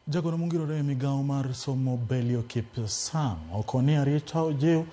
Jagoro mungirore migao mar somo Belio Kipsang okoni arita ojeu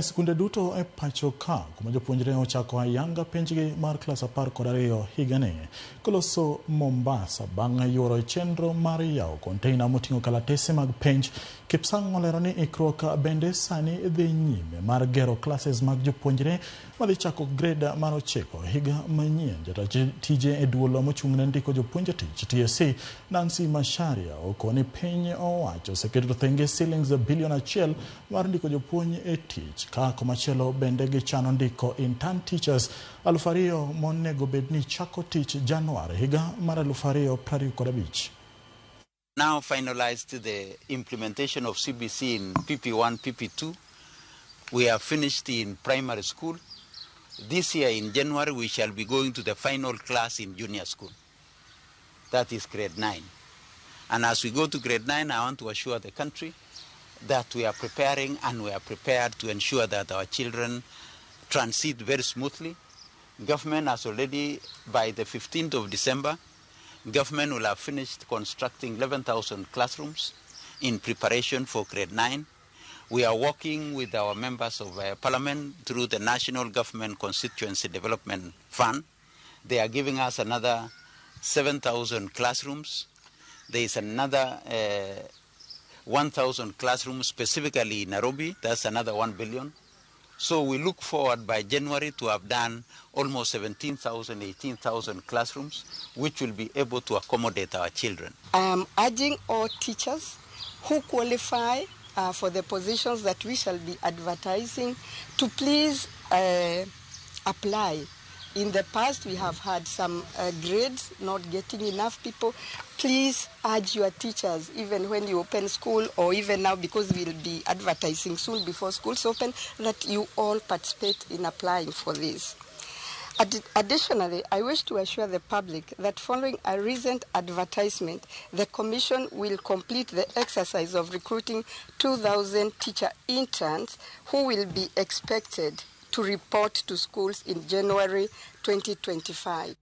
sikunde duto e pacho ka kuma jopuonjre ochako ayanga penjgi mar klas 12 higane koloso Mombasa bang' yuoro chenro mar yawo container moting'o kalatese mag penj. Kipsang olero ni ikruok bende sani dhi nyime mar gero classes mag jopuonjre madhi chako grade mar 9 higa manyien. Jatach tije e duolo mochung'ne ndiko jopuonje tich TSC Nancy Macharia okoni piny owacho oseketo thenge shillings bilion 1 mar ndiko jopuonj e tich ka komachielo bende gichano ndiko intern teachers 2,000 monego bedni chako tich Januar higa mar 2025. Now finalized the implementation of CBC in PP1, PP2. We have finished in primary school. This year in January we shall be going to the final class in junior school. That is grade 9. And as we go to grade 9, I want to assure the country that we are preparing and we are prepared to ensure that our children transit very smoothly. Government has already, by the 15th of December, government will have finished constructing 11,000 classrooms in preparation for grade 9. We are working with our members of parliament through the National Government Constituency Development Fund. They are giving us another 7,000 classrooms. There is another 1,000 classrooms specifically in Nairobi. That's another 1 billion. So we look forward by January to have done almost 17,000, 18,000 classrooms, which will be able to accommodate our children. I am urging all teachers who qualify for the positions that we shall be advertising to please apply. In the past, we have had some grades not getting enough people. Please urge your teachers, even when you open school or even now, because we'll be advertising soon before schools open, that you all participate in applying for this. Additionally, I wish to assure the public that following a recent advertisement, the Commission will complete the exercise of recruiting 2,000 teacher interns who will be expected to report to schools in January 2025.